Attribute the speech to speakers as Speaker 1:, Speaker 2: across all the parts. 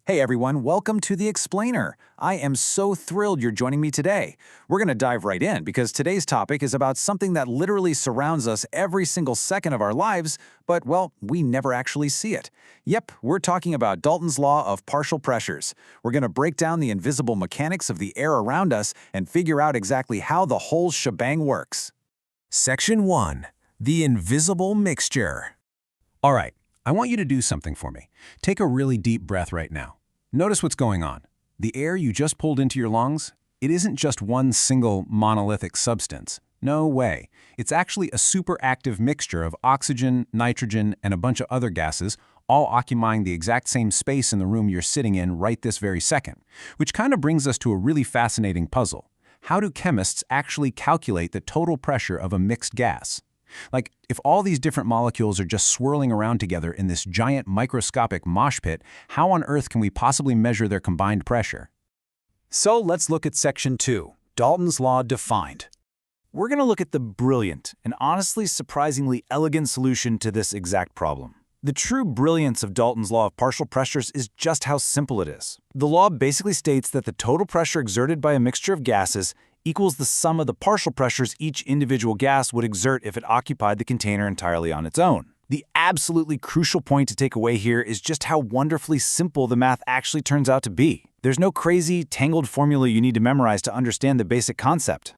Speaker 1: Hey everyone, welcome to The Explainer. I am so thrilled you're joining me today. We're going to dive right in because today's topic is about something that literally surrounds us every single second of our lives, but, well, we never actually see it. Yep, we're talking about Dalton's law of partial pressures. We're going to break down the invisible mechanics of the air around us and figure out exactly how the whole shebang works.
Speaker 2: Section 1. The invisible mixture. All right, I want you to do something for me. Take a really deep breath right now. Notice what's going on. The air you just pulled into your lungs, it isn't just one single monolithic substance. No way. It's actually a superactive mixture of oxygen, nitrogen, and a bunch of other gases, all occupying the exact same space in the room you're sitting in right this very second. Which kind of brings us to a really fascinating puzzle. How do chemists actually calculate the total pressure of a mixed gas? Like, if all these different molecules are just swirling around together in this giant microscopic mosh pit, how on earth can we possibly measure their combined pressure?
Speaker 1: So let's look at Section 2, Dalton's Law defined. We're going to look at the brilliant and honestly surprisingly elegant solution to this exact problem. The true brilliance of Dalton's law of partial pressures is just how simple it is. The law basically states that the total pressure exerted by a mixture of gases equals the sum of the partial pressures each individual gas would exert if it occupied the container entirely on its own. The absolutely crucial point to take away here is just how wonderfully simple the math actually turns out to be. There's no crazy, tangled formula you need to memorize to understand the basic concept.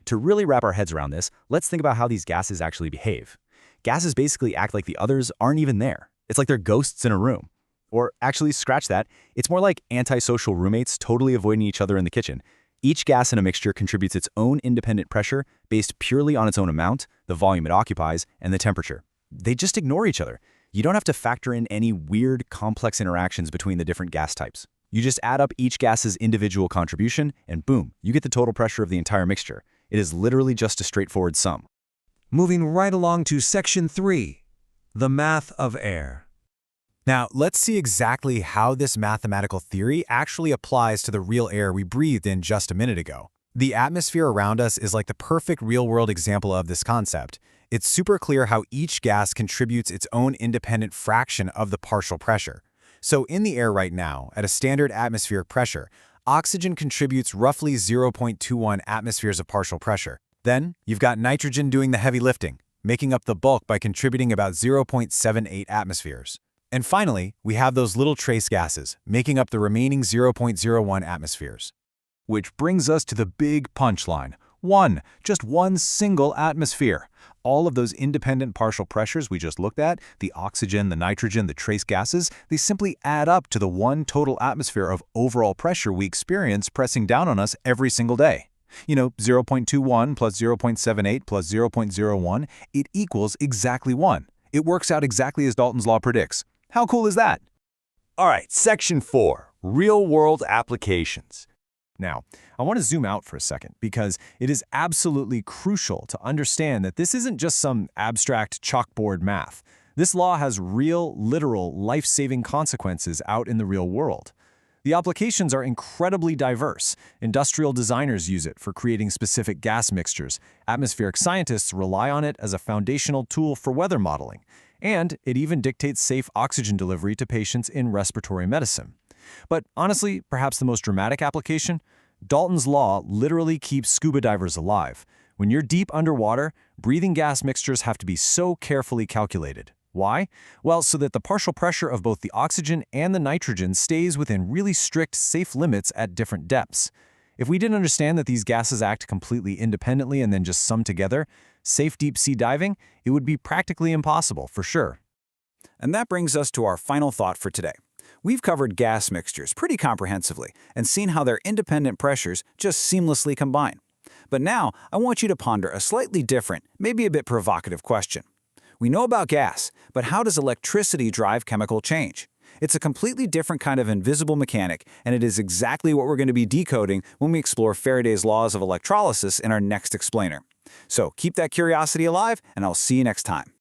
Speaker 3: To really wrap our heads around this, let's think about how these gases actually behave. Gases basically act like the others aren't even there. It's like they're ghosts in a room. Or actually, scratch that, it's more like antisocial roommates totally avoiding each other in the kitchen. Each gas in a mixture contributes its own independent pressure based purely on its own amount, the volume it occupies, and the temperature. They just ignore each other. You don't have to factor in any weird, complex interactions between the different gas types. You just add up each gas's individual contribution, and boom, you get the total pressure of the entire mixture. It is literally just a straightforward sum.
Speaker 2: Moving right along to Section 3. The math of air.
Speaker 1: Now, let's see exactly how this mathematical theory actually applies to the real air we breathed in just a minute ago. The atmosphere around us is like the perfect real-world example of this concept. It's super clear how each gas contributes its own independent fraction of the partial pressure. So in the air right now, at a standard atmospheric pressure, oxygen contributes roughly 0.21 atmospheres of partial pressure. Then, you've got nitrogen doing the heavy lifting, making up the bulk by contributing about 0.78 atmospheres. And finally, we have those little trace gases, making up the remaining 0.01 atmospheres. Which brings us to the big punchline. Just one single atmosphere. All of those independent partial pressures we just looked at, the oxygen, the nitrogen, the trace gases, they simply add up to the one total atmosphere of overall pressure we experience pressing down on us every single day. 0.21 plus 0.78 plus 0.01, it equals exactly 1. It works out exactly as Dalton's law predicts. How cool is that?
Speaker 4: All right, Section 4, Real-World Applications.
Speaker 5: Now, I want to zoom out for a second because it is absolutely crucial to understand that this isn't just some abstract chalkboard math. This law has real, literal, life-saving consequences out in the real world. The applications are incredibly diverse. Industrial designers use it for creating specific gas mixtures. Atmospheric scientists rely on it as a foundational tool for weather modeling. And it even dictates safe oxygen delivery to patients in respiratory medicine. But honestly, perhaps the most dramatic application? Dalton's law literally keeps scuba divers alive. When you're deep underwater, breathing gas mixtures have to be so carefully calculated. Why? Well, so that the partial pressure of both the oxygen and the nitrogen stays within really strict, safe limits at different depths. If we didn't understand that these gases act completely independently and then just sum together, safe deep-sea diving, it would be practically impossible, for sure.
Speaker 1: And that brings us to our final thought for today. We've covered gas mixtures pretty comprehensively and seen how their independent pressures just seamlessly combine. But now, I want you to ponder a slightly different, maybe a bit provocative question. We know about gas, but how does electricity drive chemical change? It's a completely different kind of invisible mechanic, and it is exactly what we're going to be decoding when we explore Faraday's laws of electrolysis in our next explainer. So keep that curiosity alive, and I'll see you next time.